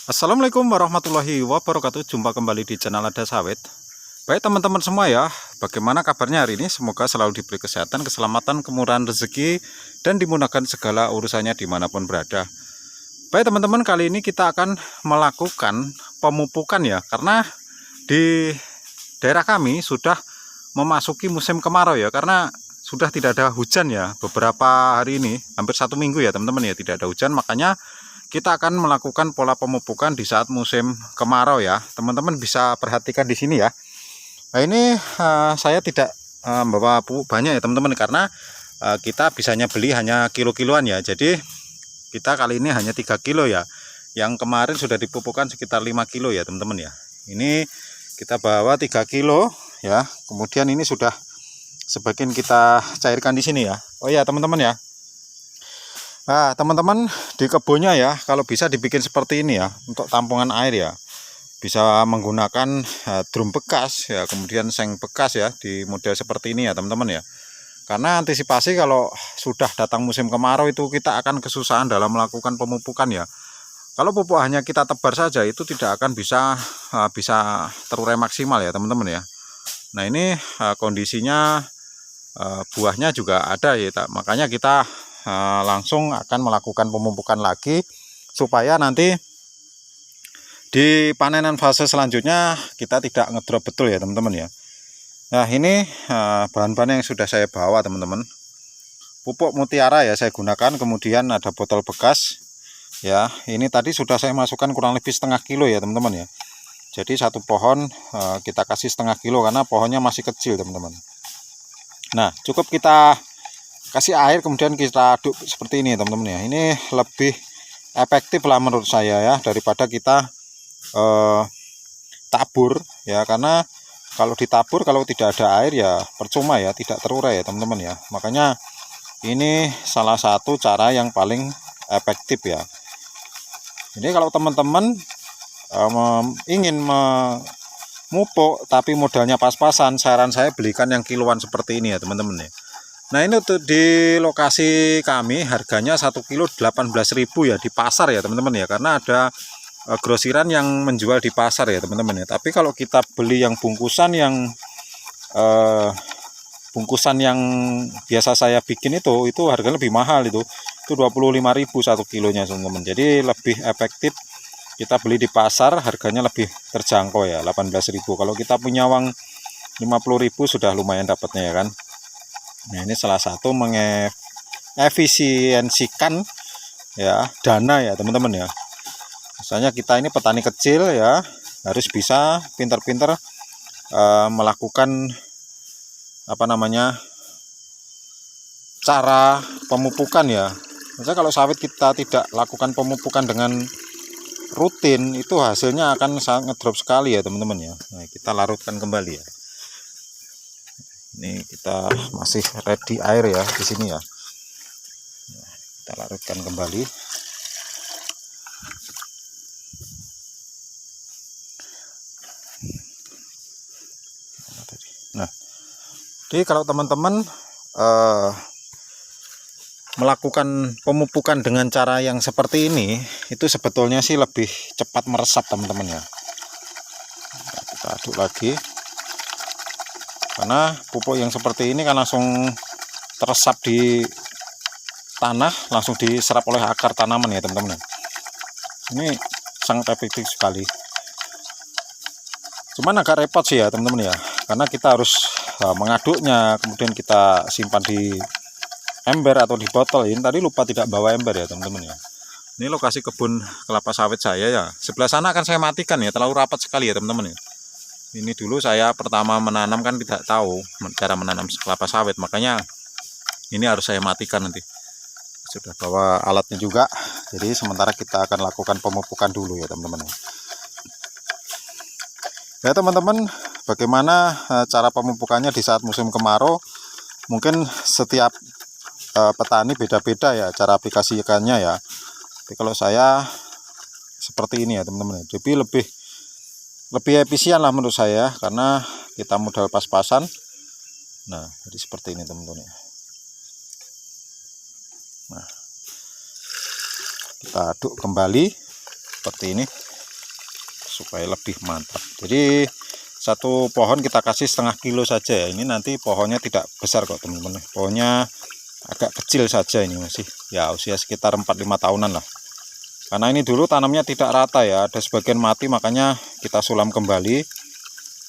Assalamualaikum warahmatullahi wabarakatuh. Jumpa kembali di channel Lada Sawit. Baik teman-teman semua ya, bagaimana kabarnya hari ini? Semoga selalu diberi kesehatan, keselamatan, kemurahan rezeki, dan dimudahkan segala urusannya dimanapun berada. Baik teman-teman, kali ini kita akan melakukan pemupukan ya, karena di daerah kami sudah memasuki musim kemarau ya, karena sudah tidak ada hujan ya beberapa hari ini, hampir 1 minggu ya teman-teman ya, tidak ada hujan. Makanya kita akan melakukan pola pemupukan di saat musim kemarau ya. Teman-teman bisa perhatikan di sini ya. Nah ini saya tidak membawa pupuk banyak ya teman-teman, karena kita bisanya beli hanya kilo-kiloan ya. Jadi kita kali ini hanya 3 kilo ya. Yang kemarin sudah dipupukkan sekitar 5 kilo ya teman-teman ya. Ini kita bawa 3 kilo ya. Kemudian ini sudah sebagian kita cairkan di sini ya. Oh ya teman-teman ya. Nah teman-teman, di kebunnya ya kalau bisa dibikin seperti ini ya, untuk tampungan air ya, bisa menggunakan drum bekas ya, kemudian seng bekas ya, di model seperti ini ya teman-teman ya. Karena antisipasi kalau sudah datang musim kemarau itu kita akan kesusahan dalam melakukan pemupukan ya. Kalau pupuk hanya kita tebar saja itu tidak akan bisa terurai maksimal ya teman-teman ya. Nah ini kondisinya buahnya juga ada ya, makanya kita langsung akan melakukan pemupukan lagi supaya nanti di panenan fase selanjutnya kita tidak ngedrop betul ya teman-teman ya. Nah ini bahan-bahan yang sudah saya bawa teman-teman. Pupuk mutiara ya saya gunakan, kemudian ada botol bekas ya. Ini tadi sudah saya masukkan kurang lebih setengah kilo ya teman-teman ya. Jadi satu pohon kita kasih setengah kilo karena pohonnya masih kecil teman-teman. Nah cukup kita kasih air kemudian kita aduk seperti ini teman-teman ya. Ini lebih efektif lah menurut saya ya, daripada kita tabur ya, karena kalau ditabur kalau tidak ada air ya percuma ya, tidak terurai ya teman-teman ya. Makanya ini salah satu cara yang paling efektif ya. Jadi kalau teman-teman ingin memupuk tapi modalnya pas-pasan, saran saya belikan yang kiloan seperti ini ya teman-teman ya. Nah ini untuk di lokasi kami harganya 1 kilo 18.000 ya di pasar ya teman-teman ya, karena ada grosiran yang menjual di pasar ya teman-teman ya. Tapi kalau kita beli yang bungkusan yang biasa saya bikin itu harganya lebih mahal, itu 25.000 1 kilonya teman-teman. Jadi lebih efektif kita beli di pasar, harganya lebih terjangkau ya 18.000. Kalau kita punya uang 50.000 sudah lumayan dapatnya ya kan. Nah ini salah satu mengefisiensikan ya dana ya teman-teman ya. Misalnya kita ini petani kecil ya, harus bisa pintar-pintar melakukan cara pemupukan ya. Misalnya kalau sawit kita tidak lakukan pemupukan dengan rutin, itu hasilnya akan sangat ngedrop sekali ya teman-teman ya. Nah kita larutkan kembali ya. Ini kita masih ready air ya di sini ya. Nah, kita larutkan kembali. Nah, jadi kalau teman-teman melakukan pemupukan dengan cara yang seperti ini, itu sebetulnya sih lebih cepat meresap teman-teman ya. Nah, kita aduk lagi. Karena pupuk yang seperti ini kan langsung teresap di tanah, langsung diserap oleh akar tanaman ya teman-teman. Ini sangat efektif sekali. Cuman agak repot sih ya teman-teman ya, karena kita harus mengaduknya, kemudian kita simpan di ember atau di botol. Ini tadi lupa tidak bawa ember ya teman-teman ya. Ini lokasi kebun kelapa sawit saya ya. Sebelah sana akan saya matikan ya, terlalu rapat sekali ya teman-teman ya. Ini dulu saya pertama menanam kan tidak tahu cara menanam kelapa sawit, makanya ini harus saya matikan nanti. Sudah bawa alatnya juga, jadi sementara kita akan lakukan pemupukan dulu ya teman-teman. Ya teman-teman, bagaimana cara pemupukannya di saat musim kemarau? Mungkin setiap petani beda-beda ya cara aplikasikannya ya. Tapi kalau saya seperti ini ya teman-teman, jadi lebih efisien lah menurut saya, karena kita modal pas-pasan. Nah jadi seperti ini teman-teman ya. Nah kita aduk kembali seperti ini. supaya lebih mantap. Jadi satu pohon kita kasih setengah kilo saja ya. Ini nanti pohonnya tidak besar kok teman-teman, pohonnya agak kecil saja, ini masih ya usia sekitar 4-5 tahunan lah. Karena ini dulu tanamnya tidak rata ya, ada sebagian mati, makanya kita sulam kembali.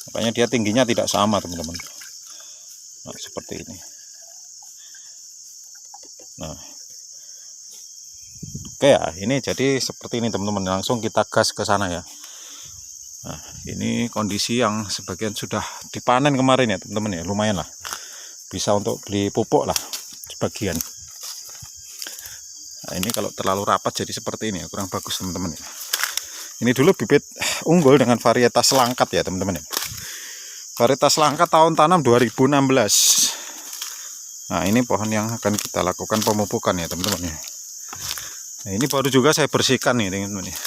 Makanya dia tingginya tidak sama teman-teman. Nah seperti ini. Nah oke ya, ini jadi seperti ini teman-teman. Langsung kita gas ke sana ya. Nah ini kondisi yang sebagian sudah dipanen kemarin ya teman-teman ya, lumayan lah, bisa untuk beli pupuk lah sebagian. Nah ini kalau terlalu rapat jadi seperti ini ya, kurang bagus teman-teman ya. Ini dulu bibit unggul dengan varietas langkat ya teman-teman ya. Varietas langkat tahun tanam 2016. Nah ini pohon yang akan kita lakukan pemupukan ya teman-teman ya. Nah ini baru juga saya bersihkan nih teman-teman ya.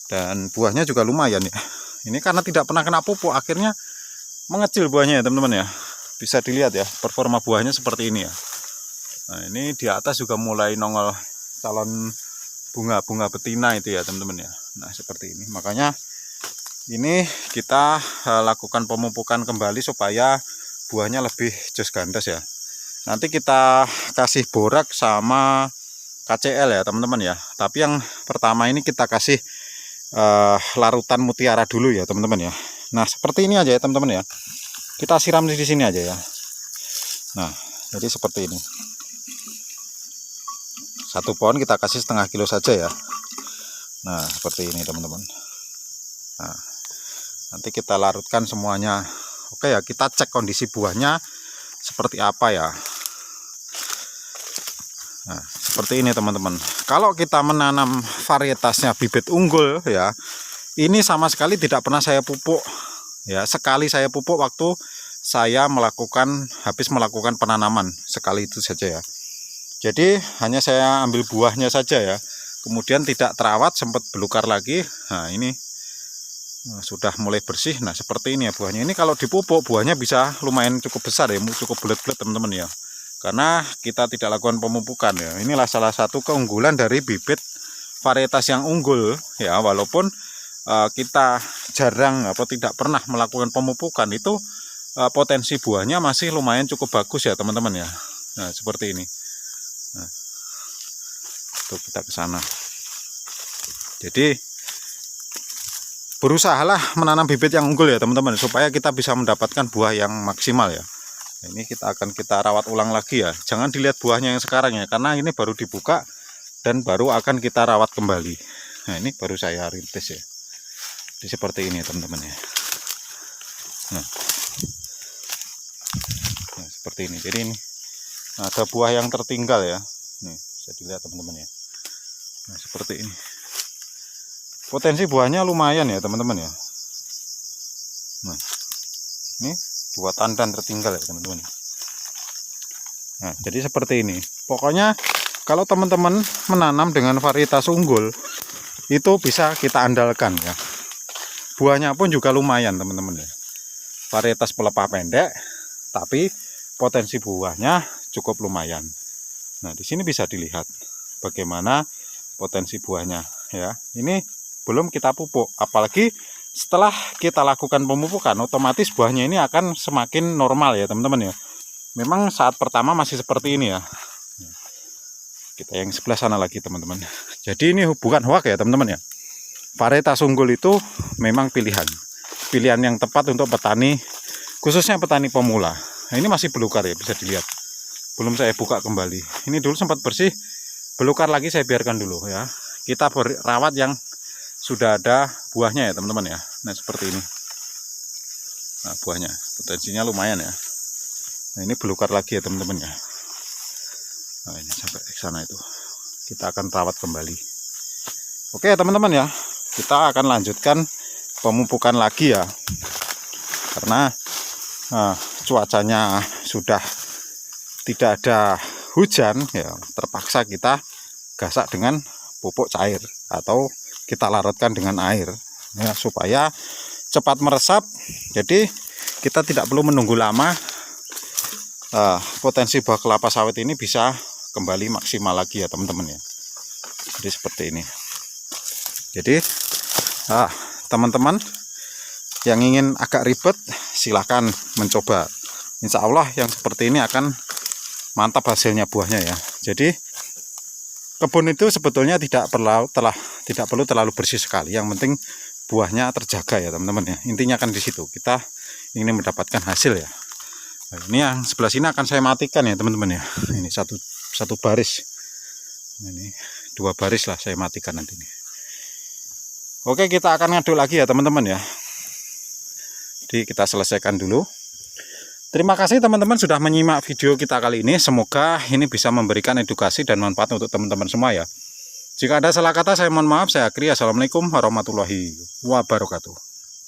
Dan buahnya juga lumayan ya. Ini karena tidak pernah kena pupuk, akhirnya mengecil buahnya ya teman-teman ya. Bisa dilihat ya, performa buahnya seperti ini ya. Nah ini di atas juga mulai nongol calon bunga-bunga betina itu ya teman-teman ya. Nah seperti ini, makanya ini kita lakukan pemupukan kembali supaya buahnya lebih jos gandas ya. Nanti kita kasih borak sama KCL ya teman-teman ya. Tapi yang pertama ini kita kasih larutan mutiara dulu ya teman-teman ya. Nah seperti ini aja ya teman-teman ya. Kita siram di sini aja ya. Nah jadi seperti ini. Satu pohon kita kasih setengah kilo saja ya. Nah seperti ini teman-teman. Nah nanti kita larutkan semuanya. Oke ya, kita cek kondisi buahnya seperti apa ya. Nah seperti ini teman-teman. Kalau kita menanam varietasnya bibit unggul ya, ini sama sekali tidak pernah saya pupuk ya. Sekali saya pupuk waktu saya habis melakukan penanaman, sekali itu saja ya. Jadi hanya saya ambil buahnya saja ya, kemudian tidak terawat, sempat belukar lagi. Nah ini sudah mulai bersih. Nah seperti ini ya buahnya. Ini kalau dipupuk buahnya bisa lumayan cukup besar ya, cukup bulat-bulat teman-teman ya. Karena kita tidak lakukan pemupukan ya. Inilah salah satu keunggulan dari bibit varietas yang unggul ya. Walaupun kita jarang atau tidak pernah melakukan pemupukan, itu potensi buahnya masih lumayan cukup bagus ya teman-teman ya. Nah seperti ini. Nah, tuh kita ke sana. Jadi berusahalah menanam bibit yang unggul ya teman-teman, supaya kita bisa mendapatkan buah yang maksimal ya. Nah, ini kita rawat ulang lagi ya. Jangan dilihat buahnya yang sekarang ya, karena ini baru dibuka dan baru akan kita rawat kembali. Nah ini baru saya rintis ya. Jadi seperti ini teman-teman ya. Nah seperti ini. Jadi ini ada buah yang tertinggal ya. Nih bisa dilihat teman-teman ya. Nah seperti ini. Potensi buahnya lumayan ya teman-teman ya. Nah ini 2 tandan tertinggal ya teman-teman. Nah jadi seperti ini. Pokoknya kalau teman-teman menanam dengan varietas unggul, itu bisa kita andalkan ya. Buahnya pun juga lumayan teman-teman ya. Varietas pelepah pendek, tapi potensi buahnya cukup lumayan. Nah di sini bisa dilihat bagaimana potensi buahnya ya. Ini belum kita pupuk, apalagi setelah kita lakukan pemupukan, otomatis buahnya ini akan semakin normal ya teman-teman ya. Memang saat pertama masih seperti ini ya. Kita yang sebelah sana lagi teman-teman. Jadi ini bukan hoak ya teman-teman ya. Varietas unggul itu memang pilihan yang tepat untuk petani, khususnya petani pemula. Nah, ini masih belukar ya, bisa dilihat. Belum saya buka kembali. Ini dulu sempat bersih, belukar lagi saya biarkan dulu ya. Kita rawat yang sudah ada buahnya ya teman-teman ya. Nah seperti ini. Nah buahnya potensinya lumayan ya. Nah ini belukar lagi ya teman-teman ya. Nah ini sampai ke sana itu. Kita akan rawat kembali. Oke teman-teman ya. Kita akan lanjutkan pemupukan lagi ya. Karena cuacanya sudah tidak ada hujan ya, terpaksa kita gasak dengan pupuk cair atau kita larutkan dengan air ya, supaya cepat meresap. Jadi kita tidak perlu menunggu lama. Potensi buah kelapa sawit ini bisa kembali maksimal lagi ya teman-teman ya. Jadi seperti ini. Jadi teman-teman yang ingin agak ribet silahkan mencoba. Insya Allah yang seperti ini akan mantap hasilnya buahnya ya. Jadi kebun itu sebetulnya tidak perlu terlalu bersih sekali. Yang penting buahnya terjaga ya teman-teman ya. Intinya kan di situ kita ingin mendapatkan hasil ya. Nah, ini yang sebelah sini akan saya matikan ya teman-teman ya. Ini satu baris. Ini 2 baris lah saya matikan nanti nih. Oke, kita akan ngaduk lagi ya teman-teman ya. Jadi kita selesaikan dulu. Terima kasih teman-teman sudah menyimak video kita kali ini. Semoga ini bisa memberikan edukasi dan manfaat untuk teman-teman semua ya. Jika ada salah kata saya mohon maaf. Saya akhiri. Assalamualaikum warahmatullahi wabarakatuh.